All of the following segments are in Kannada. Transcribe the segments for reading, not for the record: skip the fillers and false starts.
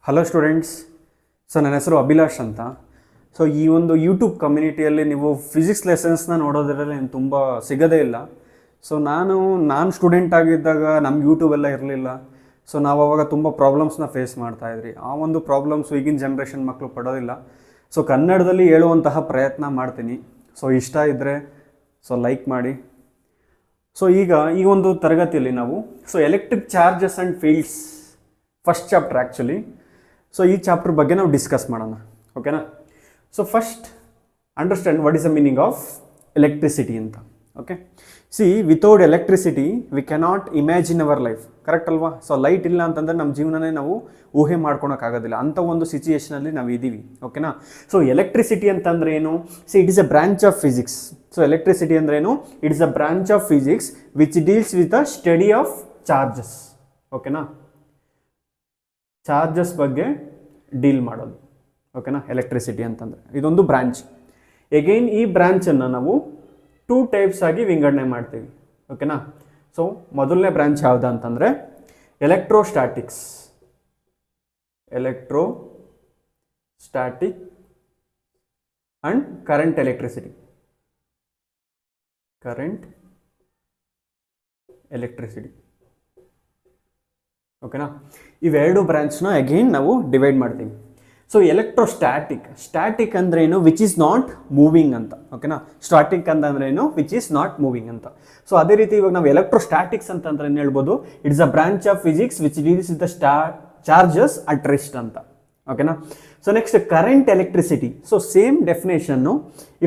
Hello students. ಸೊ ನನ್ನ ಹೆಸರು ಅಭಿಲಾಷ್ ಅಂತ. ಸೊ ಈ ಒಂದು ಯೂಟ್ಯೂಬ್ ಕಮ್ಯುನಿಟಿಯಲ್ಲಿ ನೀವು ಫಿಸಿಕ್ಸ್ ಲೆಸನ್ಸ್ನ ನೋಡೋದ್ರಲ್ಲಿ ಏನು ತುಂಬ ಸಿಗೋದೇ ಇಲ್ಲ. ಸೊ ನಾನು ಸ್ಟೂಡೆಂಟ್ ಆಗಿದ್ದಾಗ ನಮ್ಗೆ ಯೂಟ್ಯೂಬೆಲ್ಲ ಇರಲಿಲ್ಲ. ಸೊ ನಾವು ಅವಾಗ ತುಂಬ ಪ್ರಾಬ್ಲಮ್ಸ್ನ ಫೇಸ್ ಮಾಡ್ತಾಯಿದ್ರಿ. ಆ ಒಂದು ಪ್ರಾಬ್ಲಮ್ಸು ಈಗಿನ ಜನ್ರೇಷನ್ ಮಕ್ಕಳು ಪಡೋದಿಲ್ಲ. ಸೊ ಕನ್ನಡದಲ್ಲಿ ಹೇಳುವಂತಹ ಪ್ರಯತ್ನ ಮಾಡ್ತೀನಿ. ಸೊ ಇಷ್ಟ ಇದ್ದರೆ ಲೈಕ್ ಮಾಡಿ. ಸೊ ಈ ಒಂದು ತರಗತಿಯಲ್ಲಿ ನಾವು electric charges and fields first chapter actually. So ಈ ಚಾಪ್ಟರ್ ಬಗ್ಗೆ ನಾವು ಡಿಸ್ಕಸ್ ಮಾಡೋಣ, ಓಕೆನಾ. So first understand what is the meaning of electricity ಅಂತ. Okay, without electricity we cannot imagine our life, correct ಅಲ್ವಾ? ಸೊ ಲೈಟ್ ಇಲ್ಲ ಅಂತಂದರೆ ನಮ್ಮ ಜೀವನನೇ ನಾವು ಊಹೆ ಮಾಡ್ಕೊಳಕ್ಕಾಗೋದಿಲ್ಲ, ಅಂಥ ಒಂದು ಸಿಚುಯೇಷನಲ್ಲಿ ನಾವು ಇದ್ದೀವಿ, ಓಕೆನಾ. ಸೊ ಎಲೆಕ್ಟ್ರಿಸಿಟಿ ಅಂತಂದ್ರೆ ಏನು? It is a branch of physics. So electricity ಅಂದ್ರೇನು? It is a branch of physics which deals with a study of charges, ಓಕೆನಾ. ಚಾರ್ಜಸ್ ಬಗ್ಗೆ ಡೀಲ್ ಮಾಡೋದು, ಓಕೆನಾ, ಎಲೆಕ್ಟ್ರಿಸಿಟಿ ಅಂತಂದರೆ ಇದೊಂದು ಬ್ರಾಂಚ್. ಎಗೈನ್ ಈ ಬ್ರಾಂಚನ್ನು ನಾವು 2 ಟೈಪ್ಸ್ ಆಗಿ ವಿಂಗಡಣೆ ಮಾಡ್ತೀವಿ, ಓಕೆನಾ. ಸೊ ಮೊದಲನೇ ಬ್ರಾಂಚ್ ಯಾವುದು ಅಂತಂದರೆ ಎಲೆಕ್ಟ್ರೋಸ್ಟಾಟಿಕ್ಸ್ ಆ್ಯಂಡ್ ಕರೆಂಟ್ ಎಲೆಕ್ಟ್ರಿಸಿಟಿ. ಓಕೆನಾ, ಇವೆರಡು ಬ್ರಾಂಚ್ನ ಅಗೈನ್ ನಾವು ಡಿವೈಡ್ ಮಾಡ್ತೀವಿ. ಸೊ ಸ್ಟ್ಯಾಟಿಕ್ ಅಂದ್ರೆ ಏನು? ವಿಚ್ ಈಸ್ ನಾಟ್ ಮೂವಿಂಗ್ ಅಂತ, ಓಕೆನಾ. ಸ್ಟಾಟಿಕ್ ಅಂತಂದ್ರೆ ಏನು? ವಿಚ್ ಈಸ್ ನಾಟ್ ಮೂವಿಂಗ್ ಅಂತ. ಸೊ ಅದೇ ರೀತಿ ಇವಾಗ ನಾವು ಎಲೆಕ್ಟ್ರೋಸ್ಟಾಟಿಕ್ಸ್ ಅಂತಂದ್ರೆ ಏನು ಹೇಳ್ಬೋದು? It's a branch of physics which deals with the charges at rest ಅಂತ, ಓಕೆನಾ. So next current electricity. So same definition,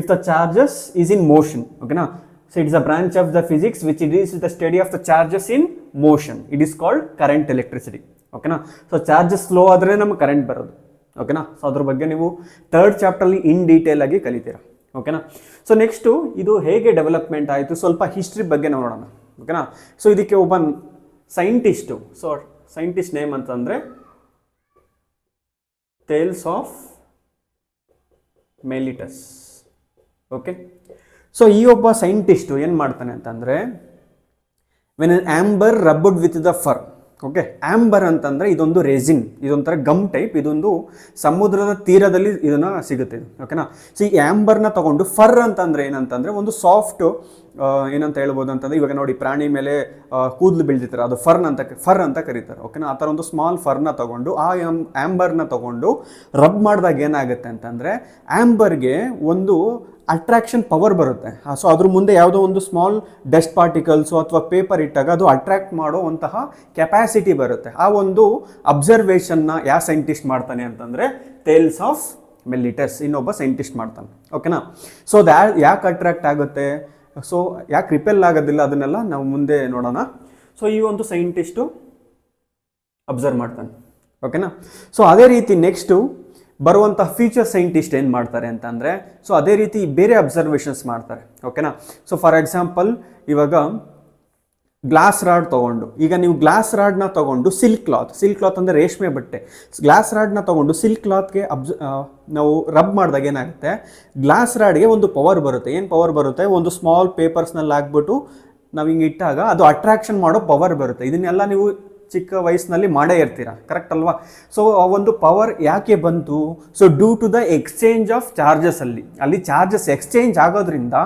if the charges is in motion, ಓಕೆನಾ. So it is a branch of the physics which deals with the study of the charges in motion. It is called current electricity. ಓಕೆನಾ. ಸೊ ಚಾರ್ಜಸ್ ಫ್ಲೋ ಆದರೆ ನಮಗೆ ಕರೆಂಟ್ ಬರೋದು, ಓಕೆನಾ. ಸೊ ಅದ್ರ ಬಗ್ಗೆ ನೀವು 3rd ಚಾಪ್ಟರ್ಲಿ ಇನ್ ಡೀಟೇಲ್ ಆಗಿ ಕಲಿತೀರಾ, ಓಕೆನಾ. ಸೊ ನೆಕ್ಸ್ಟು ಇದು ಹೇಗೆ ಡೆವಲಪ್ಮೆಂಟ್ ಆಯಿತು, ಸ್ವಲ್ಪ ಹಿಸ್ಟ್ರಿ ಬಗ್ಗೆ ನೋಡೋಣ, ಓಕೆನಾ. ಸೊ ಇದಕ್ಕೆ ಒಬ್ಬ ಸೈಂಟಿಸ್ಟು, ಸೊ ಸೈಂಟಿಸ್ಟ್ ನೇಮ್ ಅಂತಂದರೆ Thales of Miletus, okay. So ಈ ಒಬ್ಬ ಸೈಂಟಿಸ್ಟು ಏನು ಮಾಡ್ತಾನೆ ಅಂತಂದರೆ, when an amber rubbed with the fur, okay. Amber ಅಂತಂದರೆ ಇದೊಂದು ರೆಸಿನ್, ಇದೊಂಥರ ಗಮ್ ಟೈಪ್, ಇದೊಂದು ಸಮುದ್ರದ ತೀರದಲ್ಲಿ ಇದನ್ನು ಸಿಗುತ್ತೆ ಇದು, ಓಕೆನಾ. ಸೊ ಈ ಆಂಬರ್ನ ತೊಗೊಂಡು ಫರ್ ಅಂತಂದರೆ ಏನಂತಂದರೆ ಒಂದು ಸಾಫ್ಟು ಏನಂತ ಹೇಳ್ಬೋದು ಅಂತಂದರೆ, ಇವಾಗ ನೋಡಿ ಪ್ರಾಣಿ ಮೇಲೆ ಕೂದಲು ಬೀಳ್ತಿರ್ತಾರೆ, ಅದು ಫರ್ ಅಂತ ಕರೀತಾರೆ, ಓಕೆನಾ. ಆ ಥರ ಒಂದು ಸ್ಮಾಲ್ ಫರ್ನ ತೊಗೊಂಡು ಆ ಆಂಬರ್ನ ತೊಗೊಂಡು ರಬ್ ಮಾಡಿದಾಗ ಏನಾಗುತ್ತೆ ಅಂತಂದರೆ ಆಂಬರ್ಗೆ ಒಂದು ಅಟ್ರಾಕ್ಷನ್ ಪವರ್ ಬರುತ್ತೆ. ಸೊ ಅದ್ರ ಮುಂದೆ ಯಾವುದೋ ಒಂದು ಸ್ಮಾಲ್ ಡಸ್ಟ್ ಪಾರ್ಟಿಕಲ್ಸು ಅಥವಾ ಪೇಪರ್ ಇಟ್ಟಾಗ ಅದು ಅಟ್ರಾಕ್ಟ್ ಮಾಡುವಂತಹ ಕೆಪಾಸಿಟಿ ಬರುತ್ತೆ. ಆ ಒಂದು ಅಬ್ಸರ್ವೇಷನ್ನ ಯಾವ ಸೈಂಟಿಸ್ಟ್ ಮಾಡ್ತಾನೆ ಅಂತಂದರೆ ಥೇಲ್ಸ್ ಆಫ್ ಮೆಲಿಟಸ್, ಇನ್ನೊಬ್ಬ ಸೈಂಟಿಸ್ಟ್ ಮಾಡ್ತಾನೆ, ಓಕೆನಾ. ಸೊ ಅದು ಯಾಕೆ ಅಟ್ರಾಕ್ಟ್ ಆಗುತ್ತೆ, ಸೊ ಯಾಕೆ ರಿಪೆಲ್ ಆಗೋದಿಲ್ಲ, ಅದನ್ನೆಲ್ಲ ನಾವು ಮುಂದೆ ನೋಡೋಣ. ಸೊ ಈ ಒಂದು ಸೈಂಟಿಸ್ಟು ಅಬ್ಸರ್ವ್ ಮಾಡ್ತಾನೆ, ಓಕೆನಾ. ಸೊ ಅದೇ ರೀತಿ ನೆಕ್ಸ್ಟು ಬರುವಂಥ ಫ್ಯೂಚರ್ ಸೈಂಟಿಸ್ಟ್ ಏನು ಮಾಡ್ತಾರೆ ಅಂತಂದರೆ, ಸೊ ಅದೇ ರೀತಿ ಬೇರೆ ಅಬ್ಸರ್ವೇಷನ್ಸ್ ಮಾಡ್ತಾರೆ, ಓಕೆನಾ. ಸೊ ಫಾರ್ ಎಕ್ಸಾಂಪಲ್ ಇವಾಗ ಗ್ಲಾಸ್ ರಾಡ್ ತೊಗೊಂಡು, ಈಗ ನೀವು ಗ್ಲಾಸ್ ರಾಡ್ನ ತೊಗೊಂಡು ಸಿಲ್ಕ್ ಕ್ಲಾತ್ ಅಂದರೆ ರೇಷ್ಮೆ ಬಟ್ಟೆ, ಗ್ಲಾಸ್ ರಾಡ್ನ ತೊಗೊಂಡು ಸಿಲ್ಕ್ ಕ್ಲಾತ್ಗೆ ನಾವು ರಬ್ ಮಾಡಿದಾಗ ಏನಾಗುತ್ತೆ, ಗ್ಲಾಸ್ ರಾಡ್ಗೆ ಒಂದು ಪವರ್ ಬರುತ್ತೆ. ಏನು ಪವರ್ ಬರುತ್ತೆ? ಒಂದು ಸ್ಮಾಲ್ ಪೇಪರ್ಸ್ನಲ್ಲಿ ಹಾಕ್ಬಿಟ್ಟು ನಾವು ಹಿಂಗೆ ಇಟ್ಟಾಗ ಅದು ಅಟ್ರಾಕ್ಷನ್ ಮಾಡೋ ಪವರ್ ಬರುತ್ತೆ. ಇದನ್ನೆಲ್ಲ ನೀವು ಚಿಕ್ಕ ವಯಸ್ಸಿನಲ್ಲಿ ಮಾಡೇ ಇರ್ತೀರಾ, ಕರೆಕ್ಟ್ ಅಲ್ವಾ? ಸೊ ಆ ಒಂದು ಪವರ್ ಯಾಕೆ ಬಂತು? So due to the exchange of charges, ಅಲ್ಲಿ ಚಾರ್ಜಸ್ ಎಕ್ಸ್ಚೇಂಜ್ ಆಗೋದ್ರಿಂದ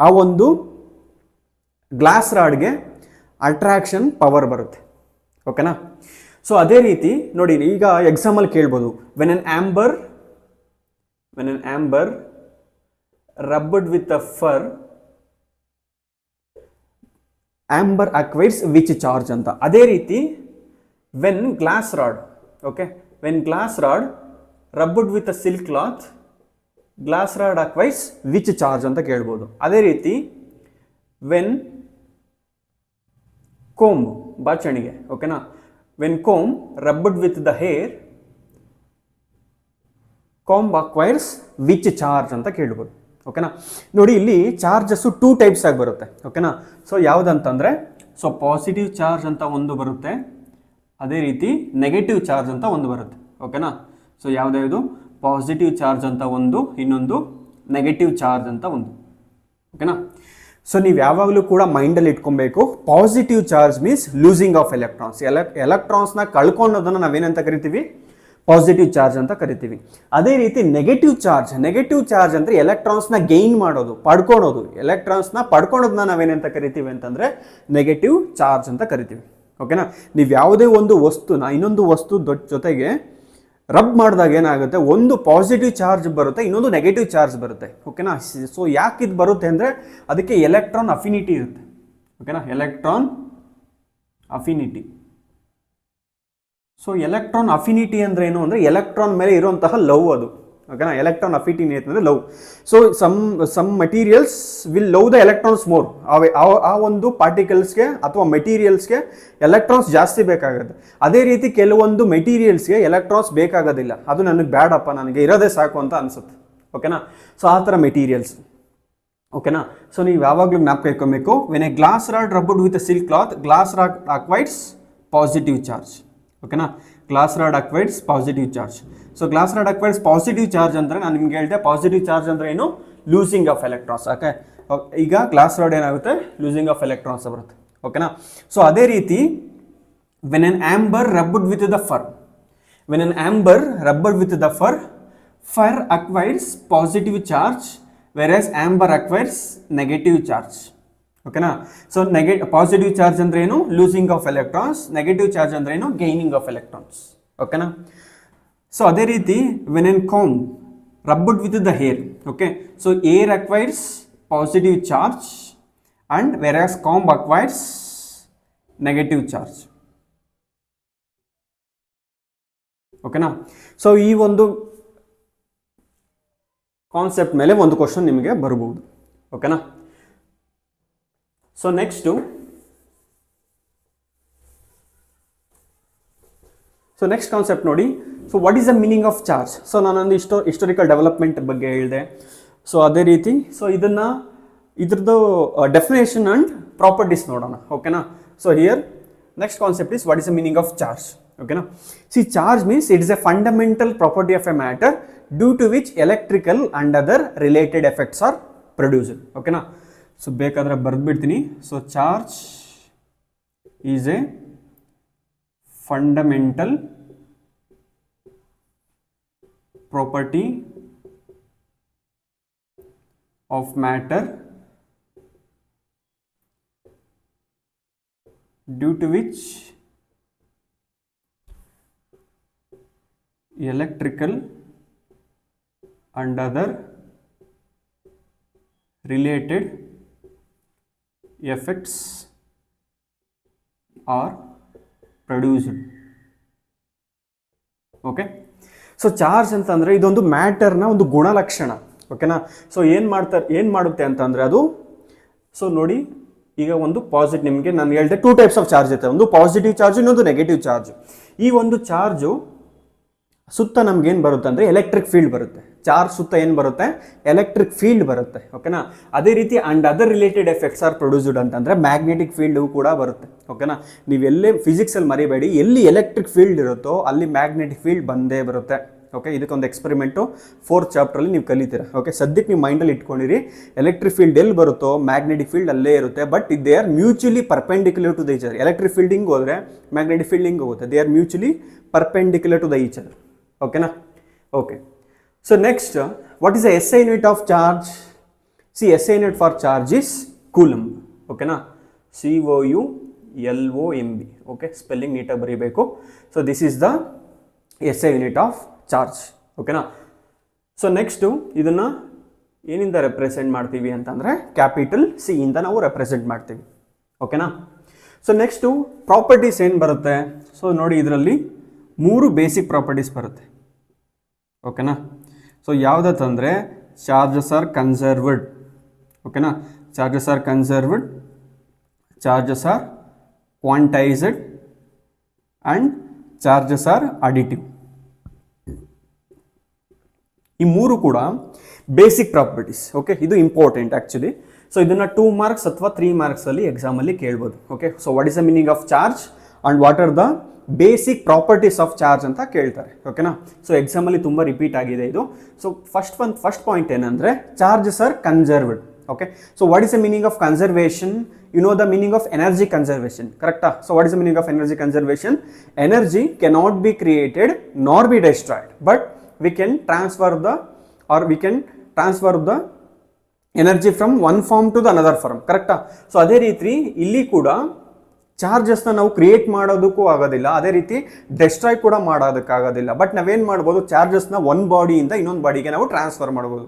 ಆ ಒಂದು ಗ್ಲಾಸ್ ರಾಡ್ಗೆ ಅಟ್ರಾಕ್ಷನ್ ಪವರ್ ಬರುತ್ತೆ, ಓಕೆನಾ. ಸೊ ಅದೇ ರೀತಿ ನೋಡಿ, ಈಗ ಎಕ್ಸಾಂಪಲ್ ಕೇಳ್ಬೋದು, when an amber rubbed with a fur amber acquires which charge ಅಂತ. ಅದೇ ರೀತಿ when glass rod rubbed with a silk cloth glass rod acquires which charge ಅಂತ ಕೇಳ್ಬೋದು. ಅದೇ ರೀತಿ ವೆನ್ ಕೋಂಬ್, ಬಾಚಣಿಗೆ, ಓಕೆನಾ, when comb rubbed with the hair comb acquires which charge ಅಂತ ಕೇಳ್ಬೋದು, ಓಕೆನಾ. ನೋಡಿ ಇಲ್ಲಿ ಚಾರ್ಜಸ್ಸು 2 ಟೈಪ್ಸ್ ಆಗಿ ಬರುತ್ತೆ, ಓಕೆನಾ. ಸೊ ಯಾವುದಂತಂದರೆ, ಸೊ ಪಾಸಿಟಿವ್ ಚಾರ್ಜ್ ಅಂತ ಒಂದು ಬರುತ್ತೆ, ಅದೇ ರೀತಿ ನೆಗೆಟಿವ್ ಚಾರ್ಜ್ ಅಂತ ಒಂದು ಬರುತ್ತೆ, ಓಕೆನಾ. ಸೊ ಯಾವುದ್ಯಾವುದು? ಪಾಸಿಟಿವ್ ಚಾರ್ಜ್ ಅಂತ ಒಂದು, ಇನ್ನೊಂದು ನೆಗೆಟಿವ್ ಚಾರ್ಜ್ ಅಂತ ಒಂದು, ಓಕೆನಾ. ಸೊ ನೀವು ಯಾವಾಗಲೂ ಕೂಡ ಮೈಂಡಲ್ಲಿ ಇಟ್ಕೊಬೇಕು, positive charge means losing of electrons. ಎಲೆಕ್ಟ್ರಾನ್ಸ್ನ ಕಳ್ಕೊಳ್ಳೋದನ್ನು ನಾವೇನಂತ ಕರಿತೀವಿ? ಪಾಸಿಟಿವ್ ಚಾರ್ಜ್ ಅಂತ ಕರಿತೀವಿ. ಅದೇ ರೀತಿ ನೆಗೆಟಿವ್ ಚಾರ್ಜ್ ಅಂದರೆ ಎಲೆಕ್ಟ್ರಾನ್ಸ್ನ ಗೈನ್ ಮಾಡೋದು, ಪಡ್ಕೊಳೋದು. ಎಲೆಕ್ಟ್ರಾನ್ಸ್ನ ಪಡ್ಕೊಳೋದನ್ನ ನಾವೇನಂತ ಕರಿತೀವಿ ಅಂತಂದರೆ ನೆಗೆಟಿವ್ ಚಾರ್ಜ್ ಅಂತ ಕರಿತೀವಿ. ಓಕೆನಾ. ನೀವು ಯಾವುದೇ ಒಂದು ವಸ್ತುನ ಇನ್ನೊಂದು ವಸ್ತು ಜೊತೆಗೆ ರಬ್ ಮಾಡಿದಾಗ ಏನಾಗುತ್ತೆ, ಒಂದು ಪಾಸಿಟಿವ್ ಚಾರ್ಜ್ ಬರುತ್ತೆ, ಇನ್ನೊಂದು ನೆಗೆಟಿವ್ ಚಾರ್ಜ್ ಬರುತ್ತೆ. ಓಕೆನಾ. ಸೊ ಯಾಕೆ ಇದು ಬರುತ್ತೆ ಅಂದರೆ ಅದಕ್ಕೆ ಎಲೆಕ್ಟ್ರಾನ್ ಅಫಿನಿಟಿ ಇರುತ್ತೆ. ಓಕೆನಾ, electron affinity. So electron affinity ಅಂದರೆ ಏನು ಅಂದರೆ ಎಲೆಕ್ಟ್ರಾನ್ ಮೇಲೆ ಇರುವಂತಹ ಲವ್ ಅದು. ಓಕೆನಾ, ಎಲೆಕ್ಟ್ರಾನ್ ಅಫಿನಿಟಿ ಅಂತಂದರೆ love. So some materials will love the electrons more. ಆ ಒಂದು ಪಾರ್ಟಿಕಲ್ಸ್ಗೆ ಅಥವಾ ಮೆಟೀರಿಯಲ್ಸ್ಗೆ ಎಲೆಕ್ಟ್ರಾನ್ಸ್ ಜಾಸ್ತಿ ಬೇಕಾಗುತ್ತೆ. ಅದೇ ರೀತಿ ಕೆಲವೊಂದು ಮೆಟೀರಿಯಲ್ಸ್ಗೆ ಎಲೆಕ್ಟ್ರಾನ್ಸ್ ಬೇಕಾಗೋದಿಲ್ಲ, ಅದು ನನಗೆ ಬೇಡಪ್ಪ, ನನಗೆ ಇರೋದೇ ಸಾಕು ಅಂತ ಅನಿಸುತ್ತೆ. ಓಕೆನಾ. ಸೊ ಆ ಥರ ಮೆಟೀರಿಯಲ್ಸ್. ಓಕೆನಾ. ಸೊ ನೀವು ಯಾವಾಗಲೂ ಜ್ಞಾಪಕ ಇಟ್ಕೊಬೇಕು, when a glass rod rubbed with a silk cloth, glass rod acquires positive charge. ಓಕೆನಾ, glass rod acquires positive charge. So glass rod acquires positive charge ಅಂದರೆ ನಾನು ನಿಮ್ಗೆ ಹೇಳಿದೆ, ಪಾಸಿಟಿವ್ ಚಾರ್ಜ್ ಅಂದರೆ ಏನು, ಲೂಸಿಂಗ್ ಆಫ್ ಎಲೆಕ್ಟ್ರಾನ್ಸ್. ಓಕೆ, ಈಗ ಗ್ಲಾಸ್ ರಾಡ್ ಏನಾಗುತ್ತೆ, ಲೂಸಿಂಗ್ ಆಫ್ ಎಲೆಕ್ಟ್ರಾನ್ಸ್ ಬರುತ್ತೆ. ಓಕೆನಾ. ಸೊ ಅದೇ ರೀತಿ when an amber rubbed with the fur, when an amber rubbed with the fur acquires positive charge, whereas amber acquires negative charge. ಓಕೆನಾ. ಸೊ ಪಾಸಿಟಿವ್ ಚಾರ್ಜ್ ಅಂದ್ರೆ ಏನು, losing of electrons. Negative charge ಅಂದ್ರೆ ಏನು, ಗೈನಿಂಗ್ ಆಫ್ ಎಲೆಕ್ಟ್ರಾನ್ಸ್. ಓಕೆನಾ. ಸೊ ಅದೇ ರೀತಿ when an comb rubbed with the hair. Okay, so hair acquires positive charge and whereas comb acquires negative charge. ಓಕೆನಾ. ಸೊ ಈ ಒಂದು ಕಾನ್ಸೆಪ್ಟ್ ಮೇಲೆ ಒಂದು ಕ್ವಶನ್ ನಿಮಗೆ ಬರಬಹುದು. ಓಕೆನಾ. ಸೊ ನೆಕ್ಸ್ಟ್ ಕಾನ್ಸೆಪ್ಟ್ ನೋಡಿ. So what is the meaning of charge? So ನಾನೊಂದು ಹಿಸ್ಟೋರಿಕಲ್ ಡೆವಲಪ್ಮೆಂಟ್ ಬಗ್ಗೆ ಹೇಳಿದೆ. ಸೊ ಅದೇ ರೀತಿ ಇದ್ರದ್ದು ಡೆಫಿನೇಷನ್ ಆ್ಯಂಡ್ ಪ್ರಾಪರ್ಟೀಸ್ ನೋಡೋಣ. ಓಕೆನಾ. So here next concept is what is the meaning of charge. ಓಕೆನಾ. See charge means it is a fundamental property of a matter due to which electrical and other related effects are produced. ಓಕೆನಾ. ಸೊ ಬೇಕಾದರೆ ಬರೆದ್ಬಿಡ್ತೀನಿ. So charge is a fundamental property of matter due to which electrical and other related effects are produced. Okay. So charge ಅಂತಂದರೆ ಇದೊಂದು ಮ್ಯಾಟರ್ನ ಒಂದು ಗುಣಲಕ್ಷಣ. ಓಕೆನಾ. ಸೊ ಏನು ಮಾಡುತ್ತೆ ಅಂತಂದರೆ ಅದು, ಸೊ ನೋಡಿ, ಈಗ ಒಂದು ಪಾಸಿಟಿವ್, ನಿಮಗೆ ನಾನು ಹೇಳಿದೆ 2 ಟೈಪ್ಸ್ ಆಫ್ ಚಾರ್ಜ್ ಇರುತ್ತೆ, ಒಂದು ಪಾಸಿಟಿವ್ ಚಾರ್ಜ್, ಇನ್ನೊಂದು ನೆಗೆಟಿವ್ ಚಾರ್ಜ್. ಈ ಒಂದು ಚಾರ್ಜು ಸುತ್ತ ನಮ್ಗೆ ಏನು ಬರುತ್ತೆ ಅಂದರೆ ಎಲೆಕ್ಟ್ರಿಕ್ ಫೀಲ್ಡ್ ಬರುತ್ತೆ. ಚಾರ್ಜ್ ಸುತ್ತ ಏನು ಬರುತ್ತೆ, ಎಲೆಕ್ಟ್ರಿಕ್ ಫೀಲ್ಡ್ ಬರುತ್ತೆ. ಓಕೆನಾ. ಅದೇ ರೀತಿ and other related effects are produced ಅಂತಂದರೆ ಮ್ಯಾಗ್ನೆಟಿಕ್ ಫೀಲ್ಡು ಕೂಡ ಬರುತ್ತೆ. ಓಕೆನಾ. ನೀವೆಲ್ಲೇ ಫಿಸಿಕ್ಸಲ್ಲಿ ಮರಿಬೇಡಿ, ಎಲ್ಲಿ ಎಲೆಕ್ಟ್ರಿಕ್ ಫೀಲ್ಡ್ ಇರುತ್ತೋ ಅಲ್ಲಿ ಮ್ಯಾಗ್ನೆಟಿಕ್ ಫೀಲ್ಡ್ ಬಂದೇ ಬರುತ್ತೆ. ಓಕೆ, ಇದಕ್ಕೊಂದು ಎಕ್ಸ್ಪೆರಿಮೆಂಟು 4th ಚಾಪ್ಟ್ರಲ್ಲಿ ನೀವು ಕಲಿತೀರಾ. ಓಕೆ, ಸದ್ಯಕ್ಕೆ ನೀವು ಮೈಂಡಲ್ಲಿ ಇಟ್ಕೊಂಡಿರಿ, ಎಲೆಕ್ಟ್ರಿಕ್ ಫೀಲ್ಡ್ ಎಲ್ಲಿ ಬರುತ್ತೋ ಮ್ಯಾಗ್ನೆಟಿಕ್ ಫೀಲ್ಡ್ ಅಲ್ಲೇ ಇರುತ್ತೆ. But they are mutually perpendicular to the each other. Electric field ಹಿಂಗೆ ಹೋದರೆ ಮ್ಯಾಗ್ನೆಟಿಕ್ ಫೀಲ್ಡ್ ಹಿಂಗೆ ಹೋಗುತ್ತೆ. They are mutually perpendicular to the each other. ಓಕೆನಾ. Okay. So next, what is the SI unit of charge? See SI unit for charge is coulomb. ಓಕೆನಾ. COULOMB. ಓಕೆ, ಸ್ಪೆಲ್ಲಿಂಗ್ ನೀಟಾಗಿ ಬರೀಬೇಕು. So this is the SI unit of charge. ಓಕೆನಾ. ಸೊ ನೆಕ್ಸ್ಟು ಇದನ್ನು ಏನಿಂದ ರೆಪ್ರೆಸೆಂಟ್ ಮಾಡ್ತೀವಿ ಅಂತಂದರೆ ಕ್ಯಾಪಿಟಲ್ C ಇಂದ ನಾವು ರೆಪ್ರೆಸೆಂಟ್ ಮಾಡ್ತೀವಿ. ಓಕೆನಾ. ಸೊ ನೆಕ್ಸ್ಟು ಪ್ರಾಪರ್ಟೀಸ್ ಏನು ಬರುತ್ತೆ? ಸೊ ನೋಡಿ, ಇದರಲ್ಲಿ 3 ಬೇಸಿಕ್ ಪ್ರಾಪರ್ಟೀಸ್ ಬರುತ್ತೆ. ಓಕೆನಾ. ಸೊ ಯಾವುದಂತಂದರೆ ಚಾರ್ಜಸ್ ಆರ್ ಕನ್ಸರ್ವ್ಡ್. ಓಕೆನಾ. Charges are conserved, charges are quantised and charges are additive. ಈ 3 ಕೂಡ ಬೇಸಿಕ್ ಪ್ರಾಪರ್ಟೀಸ್. ಓಕೆ, ಇದು ಇಂಪಾರ್ಟೆಂಟ್ ಆ್ಯಕ್ಚುಲಿ. ಸೊ ಇದನ್ನು 2 ಮಾರ್ಕ್ಸ್ ಅಥವಾ 3 ಮಾರ್ಕ್ಸಲ್ಲಿ ಎಕ್ಸಾಮಲ್ಲಿ ಕೇಳ್ಬೋದು. Okay. So what is the meaning of charge and what are the basic properties of charge ಅಂತ ಕೇಳ್ತಾರೆ. ಓಕೆನಾ. ಸೊ ಎಕ್ಸಾಮಲ್ಲಿ ತುಂಬ ರಿಪೀಟ್ ಆಗಿದೆ ಇದು. ಸೊ ಫಸ್ಟ್ ಪಾಯಿಂಟ್ ಏನಂದರೆ charges are conserved. Okay. So what is the meaning of conservation? You know the meaning of energy conservation, ಕರೆಕ್ಟಾ? So what is the meaning of energy conservation? Energy cannot be created nor be destroyed, but we can transfer the energy from one form to the another form, ಕರೆಕ್ಟಾ? ಸೊ ಅದೇ ರೀತಿ ಇಲ್ಲಿ ಕೂಡ ಚಾರ್ಜಸ್ನ ನಾವು ಕ್ರಿಯೇಟ್ ಮಾಡೋದಕ್ಕೂ ಆಗೋದಿಲ್ಲ, ಅದೇ ರೀತಿ ಡೆಸ್ಟ್ರಾಯ್ ಕೂಡ ಮಾಡೋದಕ್ಕಾಗೋದಿಲ್ಲ. ಬಟ್ ನಾವೇನು ಮಾಡ್ಬೋದು, ಚಾರ್ಜಸ್ನ ಒಂದು ಬಾಡಿಯಿಂದ ಇನ್ನೊಂದು ಬಾಡಿಗೆ ನಾವು ಟ್ರಾನ್ಸ್ಫರ್ ಮಾಡ್ಬೋದು.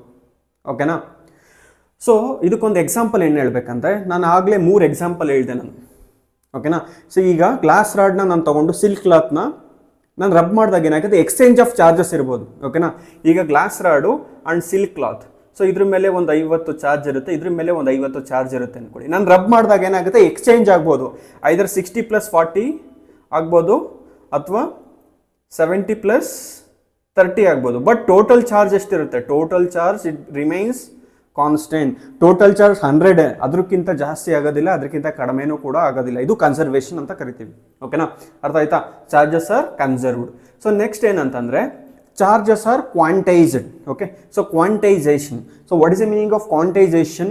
ಓಕೆನಾ? ಸೊ ಇದಕ್ಕೊಂದು ಎಕ್ಸಾಂಪಲ್ ಏನು ಹೇಳ್ಬೇಕಂದ್ರೆ, ನಾನು ಆಗಲೇ 3 ಎಕ್ಸಾಂಪಲ್ ಹೇಳಿದೆ ನಾನು. ಓಕೆನಾ? ಸೊ ಈಗ ಗ್ಲಾಸ್ ರಾಡ್ನ ನಾನು ತೊಗೊಂಡು ಸಿಲ್ಕ್ ಕ್ಲಾತ್ನ ನಾನು ರಬ್ ಮಾಡಿದಾಗ ಏನಾಗುತ್ತೆ, ಎಕ್ಸ್ಚೇಂಜ್ ಆಫ್ ಚಾರ್ಜಸ್ ಇರ್ಬೋದು. ಓಕೆನಾ? ಈಗ glass rod and silk cloth, so ಇದ್ರ ಮೇಲೆ ಒಂದು 50 ಚಾರ್ಜ್ ಇರುತ್ತೆ, ಇದ್ರ ಮೇಲೆ ಒಂದು 50 ಚಾರ್ಜ್ ಇರುತ್ತೆ ಅಂದ್ಕೊಳ್ಳಿ. ನಾನು ರಬ್ ಮಾಡಿದಾಗ ಏನಾಗುತ್ತೆ, ಎಕ್ಸ್ಚೇಂಜ್ ಆಗ್ಬೋದು. ಐದರ್ 60+40 ಆಗ್ಬೋದು ಅಥವಾ 70+30 ಆಗ್ಬೋದು. ಬಟ್ ಟೋಟಲ್ ಚಾರ್ಜ್ ಎಷ್ಟಿರುತ್ತೆ? Total charge it remains constant. Total charge 100, ಅದಕ್ಕಿಂತ ಜಾಸ್ತಿ ಆಗೋದಿಲ್ಲ, ಅದಕ್ಕಿಂತ ಕಡಿಮೆನೂ ಕೂಡ ಆಗೋದಿಲ್ಲ. ಇದು ಕನ್ಸರ್ವೇಷನ್ ಅಂತ ಕರಿತೀವಿ. ಓಕೆನಾ? ಅರ್ಥ ಆಯ್ತಾ? Charges are conserved. So next ಏನಂತಂದ್ರೆ, charges are quantized. Okay, so quantization. So what is the meaning of quantization?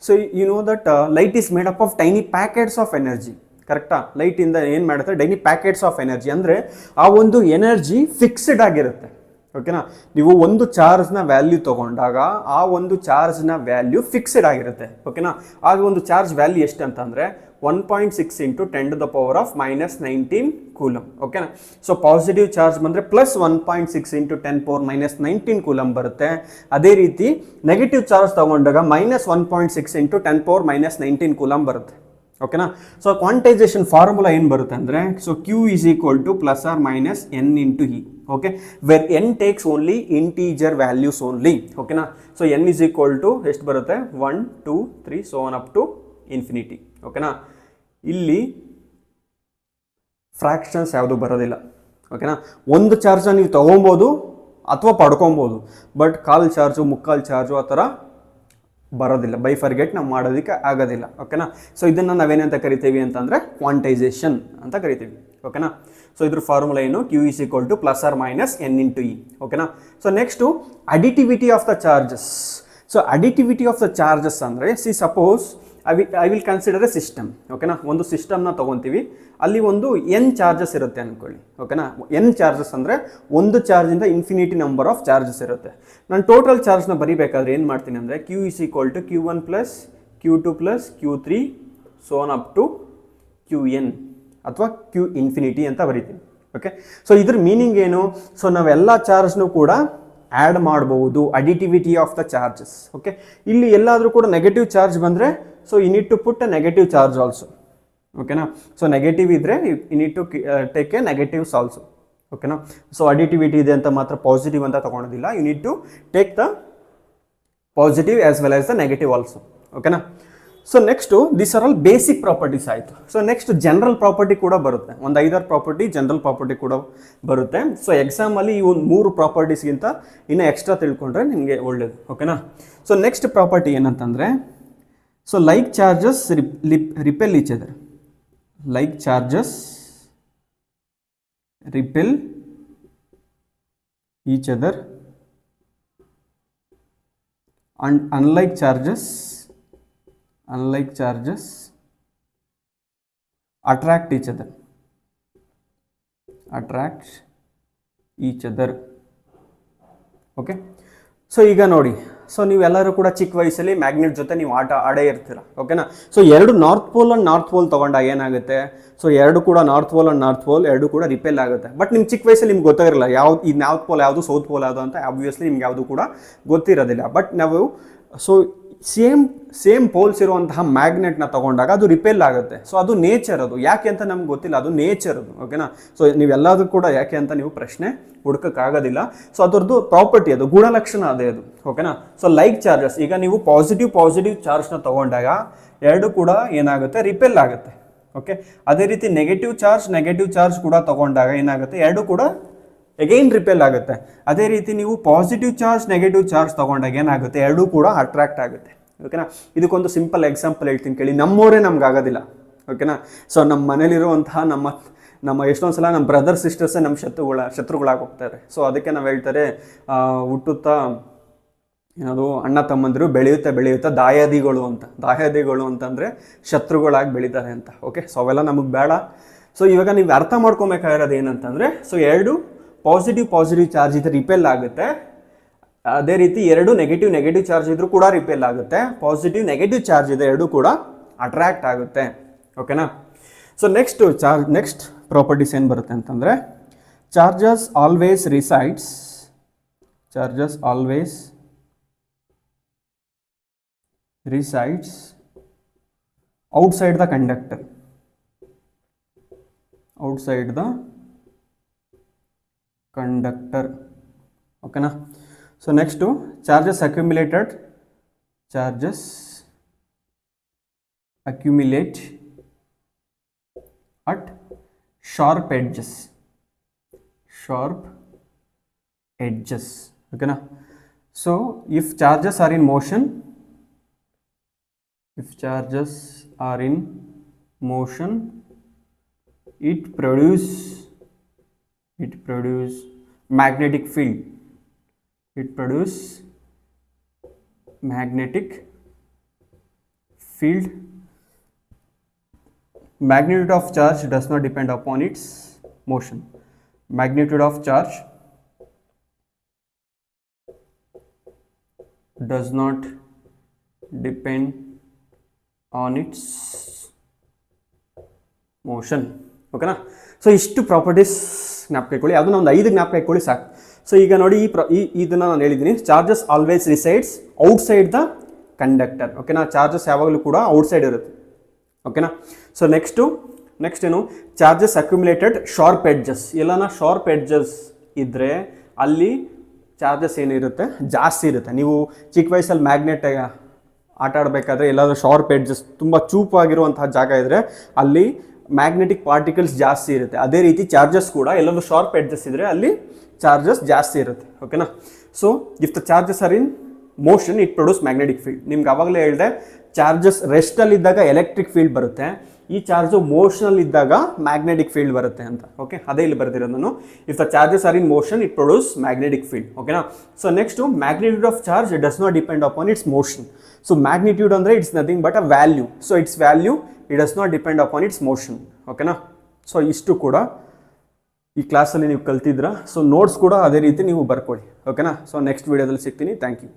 So you know that light is made up of tiny packets of energy, ಕರೆಕ್ಟಾ? ಲೈಟ್ ಇಂದ ಏನು ಮಾಡುತ್ತೆ, ಡೈನಿ ಪ್ಯಾಕೆಟ್ಸ್ ಆಫ್ ಎನರ್ಜಿ, ಅಂದರೆ ಆ ಒಂದು ಎನರ್ಜಿ ಫಿಕ್ಸ್ಡ್ ಆಗಿರುತ್ತೆ. ಓಕೆನಾ? ನೀವು ಒಂದು ಚಾರ್ಜ್ನ ವ್ಯಾಲ್ಯೂ ತೊಗೊಂಡಾಗ ಆ ಒಂದು ಚಾರ್ಜ್ನ ವ್ಯಾಲ್ಯೂ ಫಿಕ್ಸ್ಡ್ ಆಗಿರುತ್ತೆ. ಓಕೆನಾ? ಆಗ ಒಂದು ಚಾರ್ಜ್ ವ್ಯಾಲ್ಯೂ ಎಷ್ಟು ಅಂತಂದರೆ 1.6 × 10⁻⁻19 ಕೂಲಮ್. ಓಕೆನಾ? ಸೊ ಪಾಸಿಟಿವ್ ಚಾರ್ಜ್ ಬಂದರೆ ಪ್ಲಸ್ 1.6 × 10⁻⁻19 ಕೂಲಮ್ ಬರುತ್ತೆ. ಅದೇ ರೀತಿ ನೆಗೆಟಿವ್ ಚಾರ್ಜ್ ತಗೊಂಡಾಗ -1.6 × 10⁻⁻19 ಕೂಲಮ್ ಬರುತ್ತೆ. ಓಕೆನಾ? ಸೊ ಕ್ವಾಂಟೈಸೇಷನ್ ಫಾರ್ಮುಲಾ ಏನು ಬರುತ್ತೆ ಅಂದರೆ, so Q = +or - n × E. Okay, where n takes only integer values only. ಓಕೆನಾ? ಸೊ n = ಎಷ್ಟು ಬರುತ್ತೆ, 1 2 3 so on up to infinity. ಓಕೆನಾ? ಇಲ್ಲಿ ಫ್ರ್ಯಾಕ್ಷನ್ಸ್ ಯಾವುದು ಬರೋದಿಲ್ಲ. ಓಕೆನಾ? ಒಂದು ಚಾರ್ಜ್ ನೀವು ತಗೊಬೋದು ಅಥವಾ ಪಡ್ಕೊಬೋದು, ಬಟ್ ಕಾಲ್ ಚಾರ್ಜು ಮುಕ್ಕಾಲು ಚಾರ್ಜು ಆ ಥರ ಬರೋದಿಲ್ಲ. ಬೈಫರ್ಗೆಟ್ ನಾವು ಮಾಡೋದಕ್ಕೆ ಆಗೋದಿಲ್ಲ. ಓಕೆನಾ? ಸೊ ಇದನ್ನು ನಾವೇನಂತ ಕರಿತೀವಿ ಅಂತಂದರೆ ಕ್ವಾಂಟೈಸೇಷನ್ ಅಂತ ಕರಿತೀವಿ. ಓಕೆನಾ? ಸೊ ಇದ್ರ ಫಾರ್ಮುಲಾ ಏನು, Q = +or - n × E. ಓಕೆನಾ? So next additivity of the charges. So additivity of the charges ಅಂದರೆ, suppose I will consider a system. ಓಕೆನಾ? ಒಂದು ಸಿಸ್ಟಮ್ನ ತೊಗೊತೀವಿ, ಅಲ್ಲಿ ಒಂದು n ಚಾರ್ಜಸ್ ಇರುತ್ತೆ ಅಂದ್ಕೊಳ್ಳಿ. ಓಕೆನಾ? n ಚಾರ್ಜಸ್ ಅಂದರೆ ಒಂದು ಚಾರ್ಜಿಂದ ಇನ್ಫಿನಿಟಿ ನಂಬರ್ ಆಫ್ ಚಾರ್ಜಸ್ ಇರುತ್ತೆ. ನಾನು ಟೋಟಲ್ ಚಾರ್ಜ್ನ ಬರೀಬೇಕಾದ್ರೆ ಏನು ಮಾಡ್ತೀನಿ ಅಂದರೆ, Q = Q1 + Q2 + Q3 so on up to Qn ಅಥವಾ Q∞ ಅಂತ ಬರೀತೀನಿ. ಓಕೆ, ಸೊ ಇದ್ರ ಮೀನಿಂಗ್ ಏನು? ಸೊ ನಾವೆಲ್ಲ ಚಾರ್ಜ್ನೂ ಕೂಡ ಆ್ಯಡ್ ಮಾಡ್ಬೋದು, additivity of the charges. Okay, ಇಲ್ಲಿ ಎಲ್ಲಾದರೂ ಕೂಡ ನೆಗೆಟಿವ್ ಚಾರ್ಜ್ ಬಂದರೆ, so you need to put a negative charge also. ಓಕೆನಾ? ಸೊ ನೆಗೆಟಿವ್ ಇದ್ದರೆ you need to take a negatives also. ಓಕೆನಾ? ಸೊ ಅಡಿಟಿವಿಟಿ ಇದೆ ಅಂತ ಮಾತ್ರ ಪಾಸಿಟಿವ್ ಅಂತ ತೊಗೊಳೋದಿಲ್ಲ, you need to take the positive as well as the negative also. ಓಕೆನಾ? So next this are all basic properties ಆಯಿತು. ಸೊ ನೆಕ್ಸ್ಟ್ ಜನರಲ್ ಪ್ರಾಪರ್ಟಿ ಕೂಡ ಬರುತ್ತೆ, ಒಂದು 5-6 ಪ್ರಾಪರ್ಟಿ ಜನರಲ್ ಪ್ರಾಪರ್ಟಿ ಕೂಡ ಬರುತ್ತೆ. ಸೊ ಎಕ್ಸಾಮಲ್ಲಿ ಈ ಒಂದು 3 ಪ್ರಾಪರ್ಟೀಸ್ಗಿಂತ ಇನ್ನೂ ಎಕ್ಸ್ಟ್ರಾ ತಿಳ್ಕೊಂಡ್ರೆ ನಿಮಗೆ ಒಳ್ಳೆಯದು. ಓಕೆನಾ? ಸೊ ನೆಕ್ಸ್ಟ್ ಪ್ರಾಪರ್ಟಿ ಏನಂತಂದರೆ, so like charges repel each other. Like charges repel each other and unlike charges attract each other. Okay, so ಈಗ ನೋಡಿ, ಸೊ ನೀವೆಲ್ಲರೂ ಕೂಡ ಚಿಕ್ಕ ವಯಸ್ಸಲ್ಲಿ ಮ್ಯಾಗ್ನೆಟ್ ಜೊತೆ ನೀವು ಆಡೇ ಇರ್ತೀರ. ಓಕೆನಾ? ಸೊ ಎರಡು north pole and north pole ತೊಗೊಂಡಾಗ ಏನಾಗುತ್ತೆ, ಸೊ ಎರಡು ಕೂಡ north pole and north pole ಎರಡು ಕೂಡ ರಿಪೆಲ್ ಆಗುತ್ತೆ. ಬಟ್ ನಿಮ್ಮ ಚಿಕ್ಕ ವಯಸ್ಸಲ್ಲಿ ನಿಮ್ಗೆ ಗೊತ್ತಾಗಿರಲ್ಲ ಯಾವ್ದು ಇದು ನಾರ್ತ್ ಪೋಲ್ ಯಾವುದು ಸೌತ್ ಪೋಲ್ ಯಾವುದು ಅಂತ. ಆಬ್ವಿಯಸ್ಲಿ ನಿಮ್ಗೆ ಯಾವುದು ಕೂಡ ಗೊತ್ತಿರೋದಿಲ್ಲ. ಬಟ್ ನಾವು ಸೊ ಸೇಮ್ ಪೋಲ್ಸ್ ಇರುವಂತಹ ಮ್ಯಾಗ್ನೆಟ್ನ ತೊಗೊಂಡಾಗ ಅದು ರಿಪೆಲ್ ಆಗುತ್ತೆ. ಸೊ ಅದು ನೇಚರ್, ಅದು ಯಾಕೆ ಅಂತ ನಮ್ಗೆ ಗೊತ್ತಿಲ್ಲ, ಅದು ನೇಚರ್ ಅದು. ಓಕೆನಾ? ಸೊ ನೀವೆಲ್ಲದೂ ಕೂಡ ಯಾಕೆ ಅಂತ ನೀವು ಪ್ರಶ್ನೆ ಹುಡ್ಕೋಕ್ಕಾಗೋದಿಲ್ಲ. ಸೊ ಅದರದ್ದು ಪ್ರಾಪರ್ಟಿ, ಅದು ಗುಣಲಕ್ಷಣ ಅದೇ ಅದು. ಓಕೆನಾ? ಸೊ ಲೈಕ್ ಚಾರ್ಜಸ್, ಈಗ ನೀವು ಪಾಸಿಟಿವ್ ಚಾರ್ಜ್ನ ತೊಗೊಂಡಾಗ ಎರಡು ಕೂಡ ಏನಾಗುತ್ತೆ, ರಿಪೆಲ್ ಆಗುತ್ತೆ. ಓಕೆ, ಅದೇ ರೀತಿ ನೆಗೆಟಿವ್ ಚಾರ್ಜ್ ಕೂಡ ತೊಗೊಂಡಾಗ ಏನಾಗುತ್ತೆ, ಎರಡು ಕೂಡ ಅಗೈನ್ ರಿಪೆಲ್ ಆಗುತ್ತೆ. ಅದೇ ರೀತಿ ನೀವು ಪಾಸಿಟಿವ್ ಚಾರ್ಜ್ ನೆಗೆಟಿವ್ ಚಾರ್ಜ್ ತೊಗೊಂಡಾಗ ಏನಾಗುತ್ತೆ, ಎರಡೂ ಕೂಡ ಅಟ್ರಾಕ್ಟ್ ಆಗುತ್ತೆ. ಓಕೆನಾ? ಇದಕ್ಕೊಂದು ಸಿಂಪಲ್ ಎಕ್ಸಾಂಪಲ್ ಹೇಳ್ತೀನಿ ಕೇಳಿ. ನಮ್ಮವರೇ ನಮ್ಗೆ ಆಗೋದಿಲ್ಲ. ಓಕೆನಾ? ಸೊ ನಮ್ಮ ಮನೇಲಿರುವಂತಹ ನಮ್ಮ ಎಷ್ಟೊಂದು ಸಲ ನಮ್ಮ ಬ್ರದರ್ ಸಿಸ್ಟರ್ಸೇ ನಮ್ಮ ಶತ್ರುಗಳಾಗಿ ಹೋಗ್ತಾರೆ. ಸೊ ಅದಕ್ಕೆ ನಾವು ಹೇಳ್ತಾರೆ, ಹುಟ್ಟುತ್ತಾ ಏನದು ಅಣ್ಣ ತಮ್ಮಂದಿರು ಬೆಳೆಯುತ್ತಾ ದಾಯಾದಿಗಳು ಅಂತಂದರೆ ಶತ್ರುಗಳಾಗಿ ಬೆಳೀತಾರೆ ಅಂತ. ಓಕೆ, ಸೊ ಅವೆಲ್ಲ ನಮಗೆ ಬೇಡ. ಸೊ ಇವಾಗ ನೀವು ಅರ್ಥ ಮಾಡ್ಕೊಬೇಕಾಗಿರೋದು ಏನಂತಂದರೆ, ಸೊ ಎರಡು ಪಾಸಿಟಿವ್ ಚಾರ್ಜ್ ಇದ್ರೆ ರಿಪೆಲ್ ಆಗುತ್ತೆ, ಅದೇ ರೀತಿ ಎರಡು ನೆಗೆಟಿವ್ ಚಾರ್ಜ್ ಇದ್ರೂ ಕೂಡ ರಿಪೆಲ್ ಆಗುತ್ತೆ. ಪಾಸಿಟಿವ್ ನೆಗೆಟಿವ್ ಚಾರ್ಜ್ ಇದೆ ಎರಡು ಕೂಡ ಅಟ್ರಾಕ್ಟ್ ಆಗುತ್ತೆ. ಓಕೆನಾ? ಸೊ ನೆಕ್ಸ್ಟ್ ಪ್ರಾಪರ್ಟೀಸ್ ಏನು ಬರುತ್ತೆ ಅಂತಂದರೆ, charges always resides outside the conductor. ಓಕೆನಾ? So next charges accumulate at sharp edges. ಓಕೆನಾ? So if charges are in motion, it produce magnetic field. Magnitude of charge does not depend upon its motion. Magnitude of charge does not depend on its motion. ಓಕೆನಾ? ಸೊ ಇಷ್ಟು ಪ್ರಾಪರ್ಟೀಸ್ ಜ್ಞಾಪಕ ಇಟ್ಕೊಳ್ಳಿ, ಅದನ್ನ ಒಂದು 5 ಜ್ಞಾಪಕ ಇಟ್ಕೊಳ್ಳಿ ಸಾಕು. ಸೊ ಈಗ ನೋಡಿ ಇದನ್ನ ನಾನು ಹೇಳಿದ್ದೀನಿ, charges always resides outside the conductor. ಓಕೆನಾ? ಚಾರ್ಜಸ್ ಯಾವಾಗಲೂ ಕೂಡ ಔಟ್ಸೈಡ್ ಇರುತ್ತೆ. ಓಕೆನಾ? ಸೊ ನೆಕ್ಸ್ಟ್ ಏನು, ಚಾರ್ಜಸ್ ಅಕ್ಯುಮುಲೇಟೆಡ್ ಶಾರ್ಪ್ ಎಡ್ಜಸ್. ಎಲ್ಲಾನ ಶಾರ್ಪ್ ಎಡ್ಜಸ್ ಇದ್ದರೆ ಅಲ್ಲಿ ಚಾರ್ಜಸ್ ಏನಿರುತ್ತೆ ಜಾಸ್ತಿ ಇರುತ್ತೆ. ನೀವು ಚಿಕ್ಕ ವಯಸ್ಸಲ್ಲಿ ಮ್ಯಾಗ್ನೆಟ್ ಆಟ ಆಡಬೇಕಾದ್ರೆ ಎಲ್ಲಾದರೂ ಶಾರ್ಪ್ ಎಡ್ಜಸ್ ತುಂಬ ಚೂಪಾಗಿರುವಂತಹ ಜಾಗ ಇದ್ದರೆ ಅಲ್ಲಿ ಮ್ಯಾಗ್ನೆಟಿಕ್ ಪಾರ್ಟಿಕಲ್ಸ್ ಜಾಸ್ತಿ ಇರುತ್ತೆ. ಅದೇ ರೀತಿ ಚಾರ್ಜಸ್ ಕೂಡ ಎಲ್ಲಾದರೂ ಶಾರ್ಪ್ ಎಡ್ಜಸ್ ಇದ್ದರೆ ಅಲ್ಲಿ ಚಾರ್ಜಸ್ ಜಾಸ್ತಿ ಇರುತ್ತೆ. ಓಕೆನಾ? So if the charges are in motion it produce magnetic field. ನಿಮ್ಗೆ ಆವಾಗಲೇ ಹೇಳಿದೆ, ಚಾರ್ಜಸ್ ರೆಸ್ಟಲ್ಲಿದ್ದಾಗ ಎಲೆಕ್ಟ್ರಿಕ್ ಫೀಲ್ಡ್ ಬರುತ್ತೆ, ಈ ಚಾರ್ಜು ಮೋಷನಲ್ಲಿ ಇದ್ದಾಗ ಮ್ಯಾಗ್ನೆಟಿಕ್ ಫೀಲ್ಡ್ ಬರುತ್ತೆ ಅಂತ. ಓಕೆ, ಅದೇ ಇಲ್ಲಿ ಬರ್ತಿರೋದು ನಾನು. If the charges are in motion it produce magnetic field. ಓಕೆನಾ? So next magnitude of charge does not depend upon its motion. So magnitude ಅಂದರೆ it's nothing but a value. So it's value it does not depend upon its motion. ಓಕೆನಾ? ಸೊ ಇಷ್ಟು ಕೂಡ ಈ ಕ್ಲಾಸಲ್ಲಿ ನೀವು ಕಲ್ತಿದ್ರ. ಸೊ ನೋಟ್ಸ್ ಕೂಡ ಅದೇ ರೀತಿ ನೀವು ಬರ್ಕೊಳ್ಳಿ. ಓಕೆನಾ? ಸೊ ನೆಕ್ಸ್ಟ್ ವೀಡಿಯೋದಲ್ಲಿ ಸಿಗ್ತೀನಿ. Thank you.